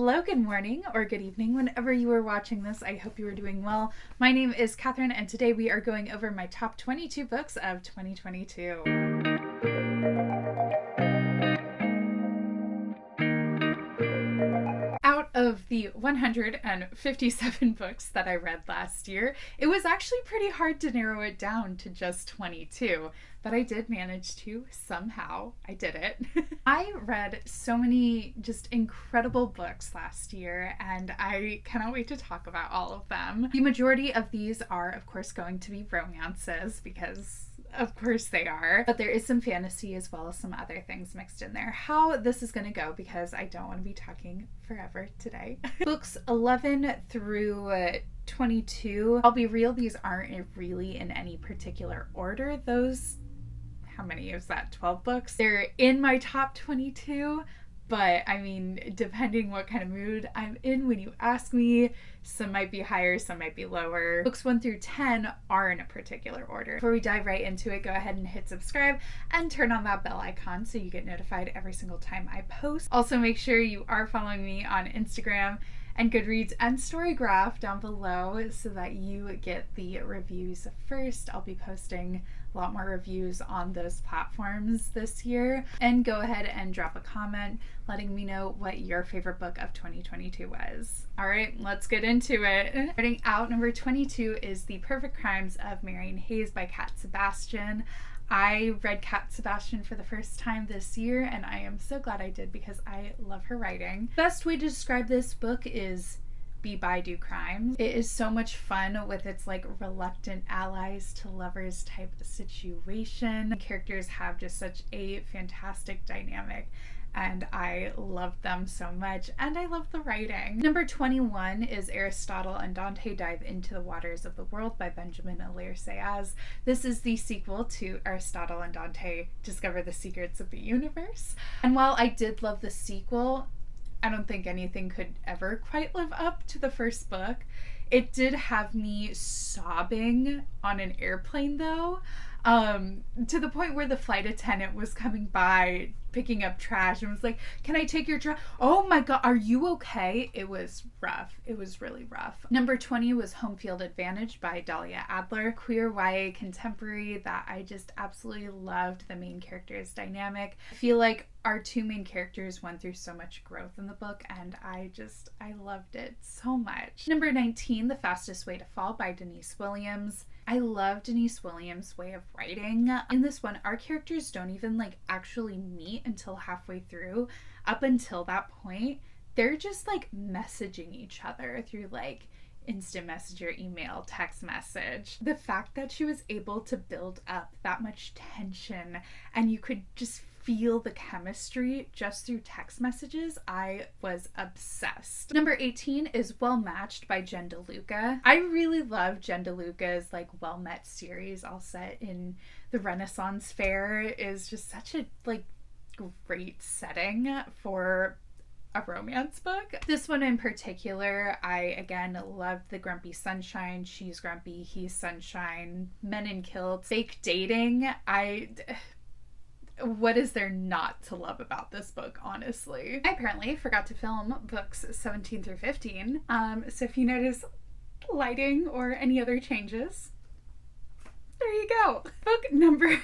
Hello, good morning, or good evening, whenever you are watching this. I hope you are doing well. My name is Catherine, and today we are going over my top 22 books of 2022. Out of the 157 books that I read last year, it was actually pretty hard to narrow it down to just 22, but I did manage to somehow. I did it. I read so many just incredible books last year, and I cannot wait to talk about all of them. The majority of these are, of course, going to be romances because of course they are, but there is some fantasy as well as some other things mixed in there. How this is going to go, because I don't want to be talking forever today. Books 11 through 22, I'll be real, these aren't really in any particular order. Those, how many is that, 12 books? They're in my top 22, but I mean, depending what kind of mood I'm in when you ask me, some might be higher, some might be lower. Books 1 through 10 are in a particular order. Before we dive right into it, go ahead and hit subscribe and turn on that bell icon so you get notified every single time I post. Also, make sure you are following me on Instagram and Goodreads and Storygraph down below so that you get the reviews first. I'll be posting a lot more reviews on those platforms this year. And go ahead and drop a comment letting me know what your favorite book of 2022 was. All right, let's get into it. Starting out, number 22 is The Perfect Crimes of Marian Hayes by Cat Sebastian. I read Cat Sebastian for the first time this year, and I am so glad I did because I love her writing. Best way to describe this book is Be By Do Crimes. It is so much fun with its like reluctant allies to lovers type situation. The characters have just such a fantastic dynamic, and I love them so much, and I love the writing. Number 21 is Aristotle and Dante Dive into the Waters of the World by Benjamin Allaire Saiz. This is the sequel to Aristotle and Dante Discover the Secrets of the Universe. And while I did love the sequel, I don't think anything could ever quite live up to the first book. It did have me sobbing on an airplane though, to the point where the flight attendant was coming by picking up trash and was like, "Can I take your trash? Oh my god, are you okay?" It was rough. It was really rough. Number 20 was Home Field Advantage by Dahlia Adler. Queer YA contemporary that I just absolutely loved. The main character's dynamic. I feel like our two main characters went through so much growth in the book, and I loved it so much. Number 19, The Fastest Way to Fall by Denise Williams. I love Denise Williams' way of writing. In this one, our characters don't even like actually meet until halfway through. Up until that point, they're just like messaging each other through like instant messenger, email, text message. The fact that she was able to build up that much tension and you could just feel the chemistry just through text messages, I was obsessed. Number 18 is Well Matched by Jen DeLuca. I really love Jen DeLuca's like Well Met series, all set in the Renaissance Fair. Is just such a like great setting for a romance book. This one in particular, I again loved the grumpy sunshine. She's grumpy, he's sunshine, men in kilts, fake dating. What is there not to love about this book, honestly? I apparently forgot to film books 17 through 15. So if you notice lighting or any other changes, there you go. Book number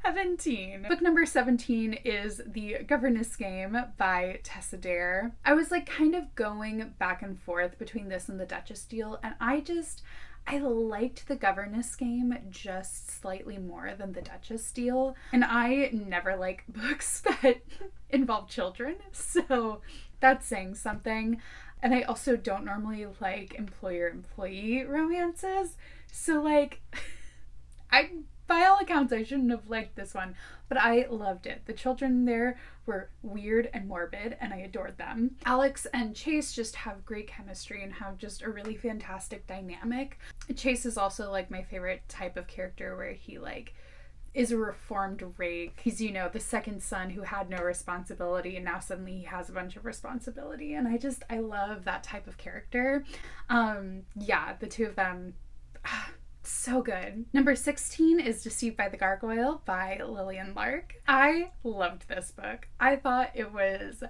17. Book number 17 is The Governess Game by Tessa Dare. I was like kind of going back and forth between this and The Duchess Deal, and I liked The Governess Game just slightly more than The Duchess Deal. And I never like books that involve children, so that's saying something. And I also don't normally like employer-employee romances, so like, by all accounts, I shouldn't have liked this one, but I loved it. The children there were weird and morbid, and I adored them. Alex and Chase just have great chemistry and have just a really fantastic dynamic. Chase is also like my favorite type of character, where he like is a reformed rake. He's, you know, the second son who had no responsibility, and now suddenly he has a bunch of responsibility, and I love that type of character. Yeah, the two of them, so good. Number 16 is Deceived by the Gargoyle by Lillian Lark. I loved this book. I thought it was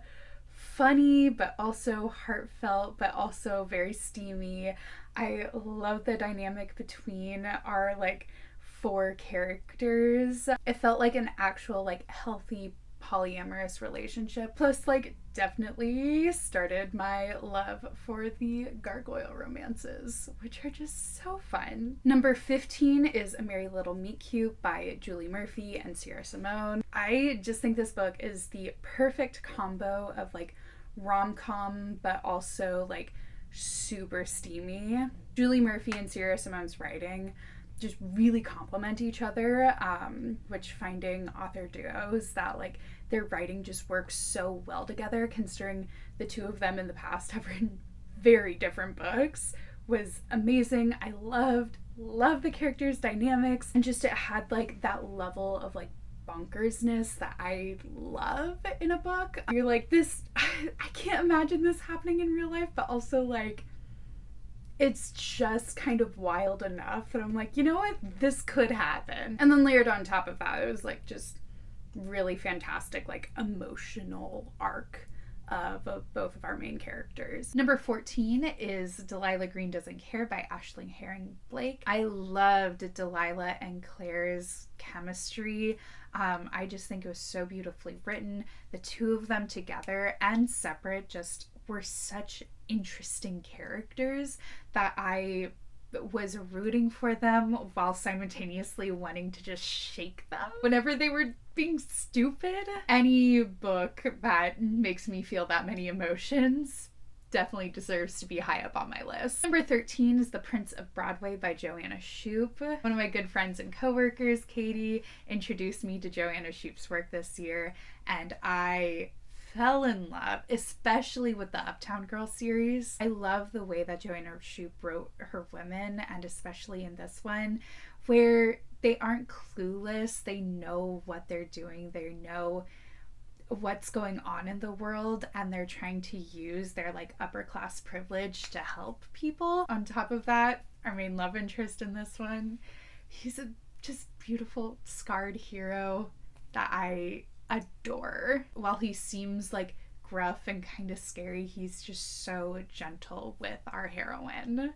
funny, but also heartfelt, but also very steamy. I love the dynamic between our like four characters. It felt like an actual like healthy polyamorous relationship. Plus, like, definitely started my love for the gargoyle romances, which are just so fun. Number 15 is A Merry Little Meet Cute by Julie Murphy and Sierra Simone. I just think this book is the perfect combo of like rom-com, but also like super steamy. Julie Murphy and Sierra Simone's writing just really complement each other, which finding author duos that like their writing just works so well together, considering the two of them in the past have written very different books, was amazing. I loved the characters' dynamics, and just it had like that level of like bonkersness that I love in a book. You're like, this, I can't imagine this happening in real life, but also like it's just kind of wild enough that I'm like, you know what, this could happen. And then layered on top of that, it was like just really fantastic, like emotional arc of both of our main characters. Number 14 is Delilah Green Doesn't Care by Aisling Herring Blake. I loved Delilah and Claire's chemistry. I just think it was so beautifully written. The two of them together and separate just were such interesting characters that I was rooting for them while simultaneously wanting to just shake them whenever they were being stupid. Any book that makes me feel that many emotions definitely deserves to be high up on my list. Number 13 is The Prince of Broadway by Joanna Shupe. One of my good friends and coworkers, Katie, introduced me to Joanna Shupe's work this year, and I fell in love, especially with the Uptown Girl series. I love the way that Joanna Shupe wrote her women, and especially in this one, where they aren't clueless. They know what they're doing. They know what's going on in the world, and they're trying to use their like upper class privilege to help people. On top of that, our main love interest in this one, he's a just beautiful scarred hero that I adore. While he seems like gruff and kind of scary, he's just so gentle with our heroine.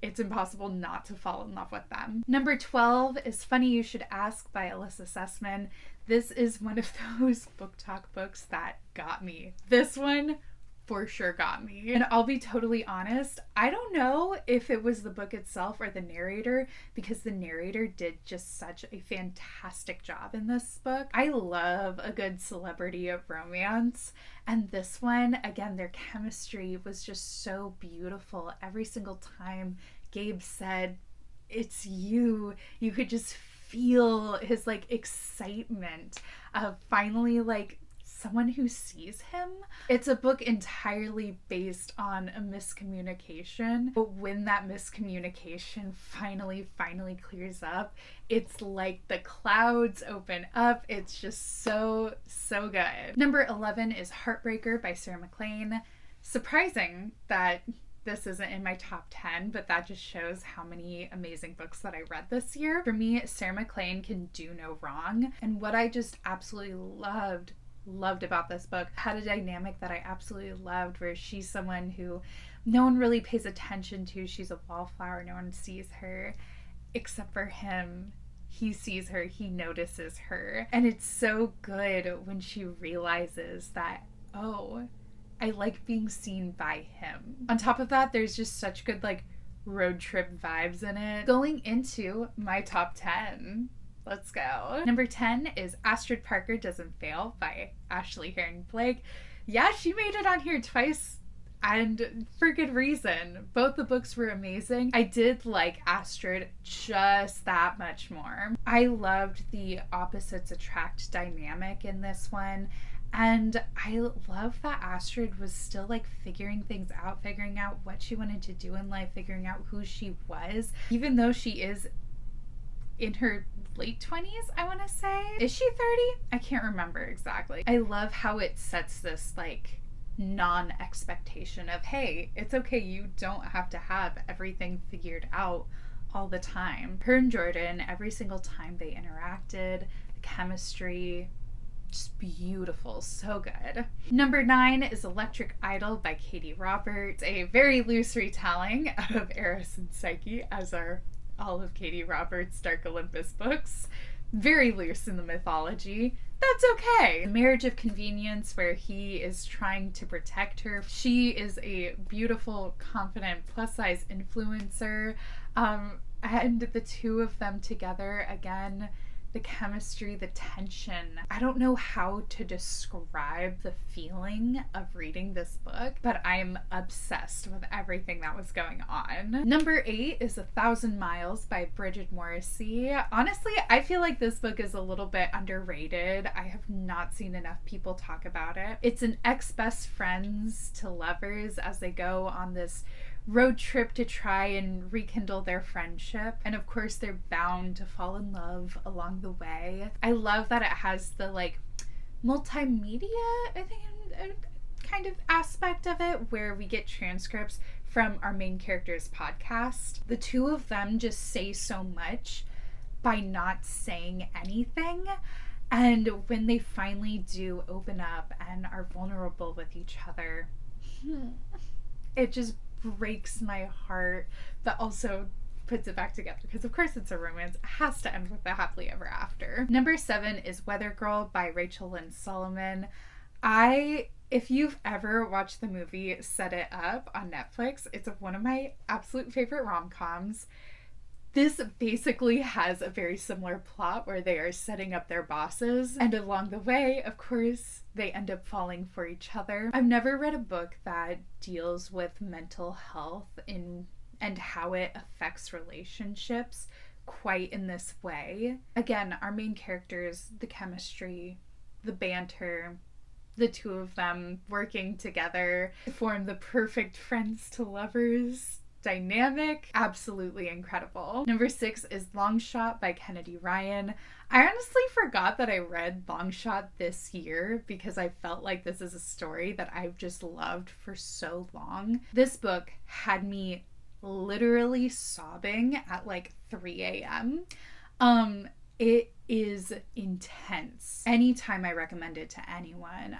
It's impossible not to fall in love with them. Number 12 is Funny You Should Ask by Alyssa Sussman. This is one of those book talk books that got me. This one for sure got me. And I'll be totally honest, I don't know if it was the book itself or the narrator, because the narrator did just such a fantastic job in this book. I love a good celebrity of romance, and this one, again, their chemistry was just so beautiful. Every single time Gabe said, "It's you," you could just feel his like excitement of finally like someone who sees him. It's a book entirely based on a miscommunication, but when that miscommunication finally clears up, it's like the clouds open up. It's just so good. Number 11 is Heartbreaker by Sarah MacLean. Surprising that this isn't in my top 10, but that just shows how many amazing books that I read this year. For me, Sarah MacLean can do no wrong, and what I just absolutely loved about this book had a dynamic that I absolutely loved, where she's someone who no one really pays attention to. She's a wallflower. No one sees her except for him. He sees her. He notices her. And it's so good when she realizes that, oh, I like being seen by him. On top of that, there's just such good like road trip vibes in it. Going into my top 10. Let's go. Number 10 is Astrid Parker Doesn't Fail by Ashley Herring Blake. Yeah, she made it on here twice, and for good reason. Both the books were amazing. I did like Astrid just that much more. I loved the opposites attract dynamic in this one. And I love that Astrid was still like figuring things out, figuring out what she wanted to do in life, figuring out who she was, even though she is in her late 20s, I want to say. Is she 30? I can't remember exactly. I love how it sets this like non-expectation of, hey, it's okay, you don't have to have everything figured out all the time. Her and Jordan, every single time they interacted, the chemistry, Just beautiful, so good. Number 9 is Electric Idol by Katie Roberts, a very loose retelling of Eris and Psyche, as are all of Katie Roberts' Dark Olympus books. Very loose in the mythology. That's okay. The Marriage of Convenience, where he is trying to protect her. She is a beautiful, confident, plus-size influencer. And the two of them together, again, the chemistry, the tension. I don't know how to describe the feeling of reading this book, but I'm obsessed with everything that was going on. Number 8 is 1,000 Miles by Bridget Morrissey. Honestly, I feel like this book is a little bit underrated. I have not seen enough people talk about it. It's an ex-best friends to lovers as they go on this road trip to try and rekindle their friendship, and of course they're bound to fall in love along the way. I love that it has the like multimedia, I think, kind of aspect of it, where we get transcripts from our main character's podcast. The two of them just say so much by not saying anything, and when they finally do open up and are vulnerable with each other, it just breaks my heart, but also puts it back together, because of course it's a romance. It has to end with a happily ever after. Number 7 is Weather Girl by Rachel Lynn Solomon. If you've ever watched the movie Set It Up on Netflix, it's one of my absolute favorite rom-coms. This basically has a very similar plot where they are setting up their bosses, and along the way, of course, they end up falling for each other. I've never read a book that deals with mental health and how it affects relationships quite in this way. Again, our main characters, the chemistry, the banter, the two of them working together form the perfect friends to lovers dynamic. Absolutely incredible. Number 6 is Long Shot by Kennedy Ryan. I honestly forgot that I read Long Shot this year because I felt like this is a story that I've just loved for so long. This book had me literally sobbing at like 3 a.m. It is intense. Anytime I recommend it to anyone,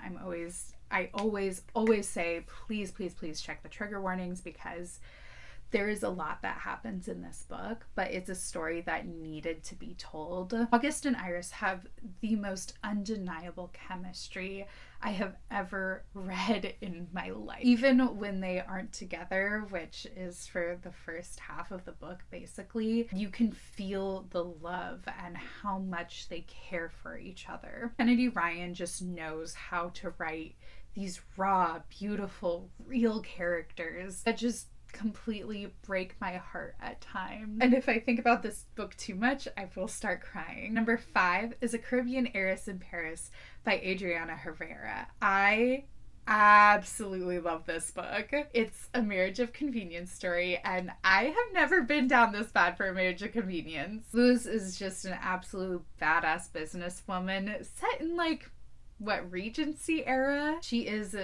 I always say, please check the trigger warnings, because there is a lot that happens in this book, but it's a story that needed to be told. August and Iris have the most undeniable chemistry I have ever read in my life. Even when they aren't together, which is for the first half of the book, basically, you can feel the love and how much they care for each other. Kennedy Ryan just knows how to write these raw, beautiful, real characters that just completely break my heart at times. And if I think about this book too much, I will start crying. Number 5 is A Caribbean Heiress in Paris by Adriana Herrera. I absolutely love this book. It's a marriage of convenience story, and I have never been down this bad for a marriage of convenience. Luz is just an absolute badass businesswoman set in Regency era. She is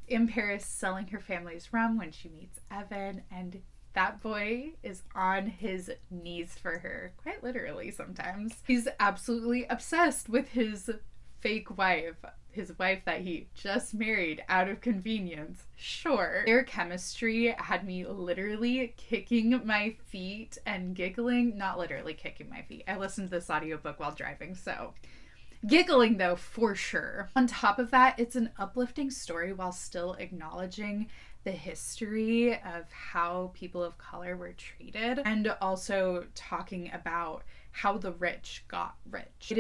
in Paris selling her family's rum when she meets Evan, and that boy is on his knees for her, quite literally sometimes. He's absolutely obsessed with his fake wife, his wife that he just married out of convenience. Sure. Their chemistry had me literally kicking my feet and giggling. Not literally kicking my feet. I listened to this audiobook while driving, so giggling though, for sure. On top of that, it's an uplifting story while still acknowledging the history of how people of color were treated, and also talking about how the rich got rich.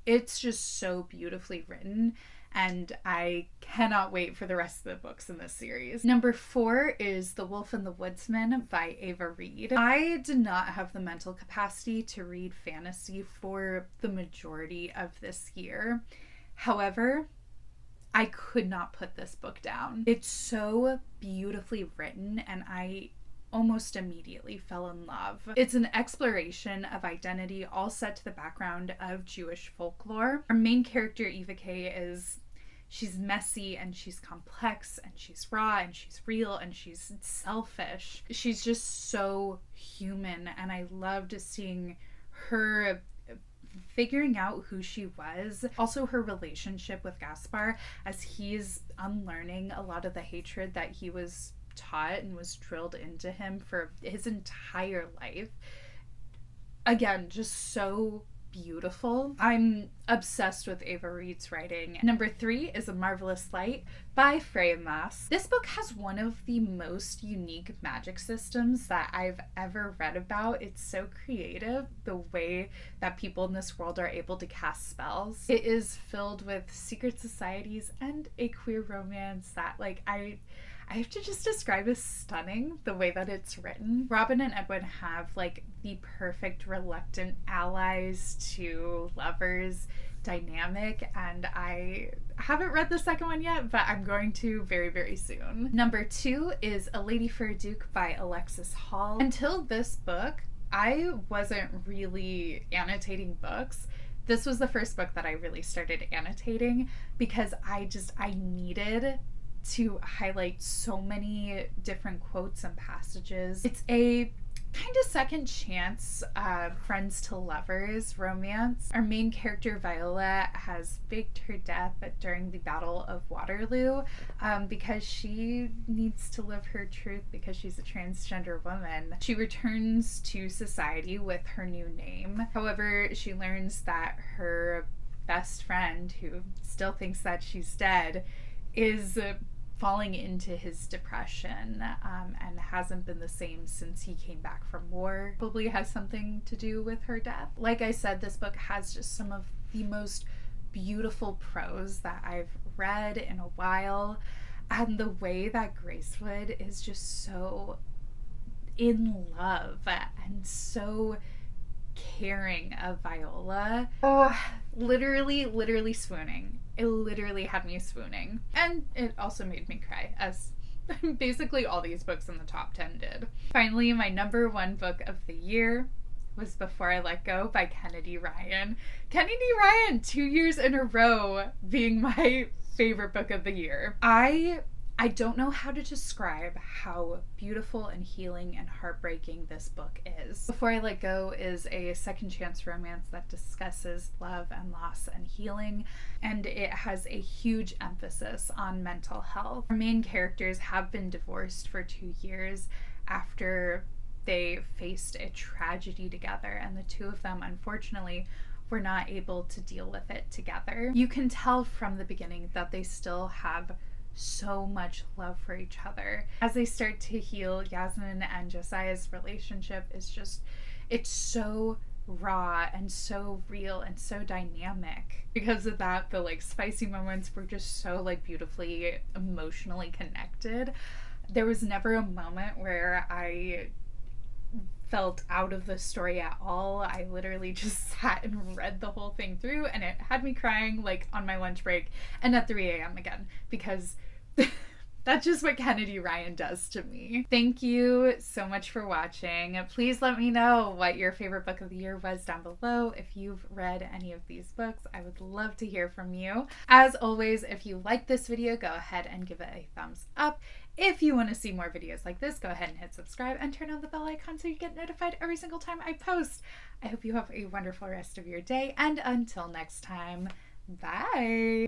It's just so beautifully written, and I cannot wait for the rest of the books in this series. Number 4 is The Wolf and the Woodsman by Ava Reed. I did not have the mental capacity to read fantasy for the majority of this year. However, I could not put this book down. It's so beautifully written, and I almost immediately fell in love. It's an exploration of identity, all set to the background of Jewish folklore. Our main character, Eva Kay, she's messy, and she's complex, and she's raw, and she's real, and she's selfish. She's just so human, and I loved seeing her figuring out who she was, also her relationship with Gaspar as he's unlearning a lot of the hatred that he was taught and was drilled into him for his entire life. Again, just so beautiful. I'm obsessed with Ava Reid's writing. Number 3 is A Marvelous Light by Freya Maas. This book has one of the most unique magic systems that I've ever read about. It's so creative, the way that people in this world are able to cast spells. It is filled with secret societies and a queer romance that, like, I have to just describe as stunning, the way that it's written. Robin and Edwin have like the perfect reluctant allies to lovers dynamic, and I haven't read the second one yet, but I'm going to very, very soon. Number 2 is A Lady for a Duke by Alexis Hall. Until this book, I wasn't really annotating books. This was the first book that I really started annotating because I needed to highlight so many different quotes and passages. It's a kind of second chance friends to lovers romance. Our main character Viola has faked her death during the Battle of Waterloo because she needs to live her truth because she's a transgender woman. She returns to society with her new name. However, she learns that her best friend, who still thinks that she's dead, is falling into his depression and hasn't been the same since he came back from war. Probably has something to do with her death. Like I said, this book has just some of the most beautiful prose that I've read in a while, and the way that Gracewood is just so in love and so caring of Viola. Oh, literally swooning. It literally had me swooning. And it also made me cry, as basically all these books in the top 10 did. Finally, my number 1 book of the year was Before I Let Go by Kennedy Ryan. Kennedy Ryan, 2 years in a row being my favorite book of the year. I don't know how to describe how beautiful and healing and heartbreaking this book is. Before I Let Go is a second chance romance that discusses love and loss and healing, and it has a huge emphasis on mental health. Our main characters have been divorced for 2 years after they faced a tragedy together, and the two of them, unfortunately, were not able to deal with it together. You can tell from the beginning that they still have so much love for each other. As they start to heal, Yasmin and Josiah's relationship is just, it's so raw and so real and so dynamic. Because of that, the like spicy moments were just so like beautifully emotionally connected. There was never a moment where I felt out of the story at all. I literally just sat and read the whole thing through, and it had me crying like on my lunch break and at 3 a.m. again, because that's just what Kennedy Ryan does to me. Thank you so much for watching. Please let me know what your favorite book of the year was down below. If you've read any of these books, I would love to hear from you. As always, if you like this video, go ahead and give it a thumbs up. If you want to see more videos like this, go ahead and hit subscribe and turn on the bell icon so you get notified every single time I post. I hope you have a wonderful rest of your day, and until next time, bye!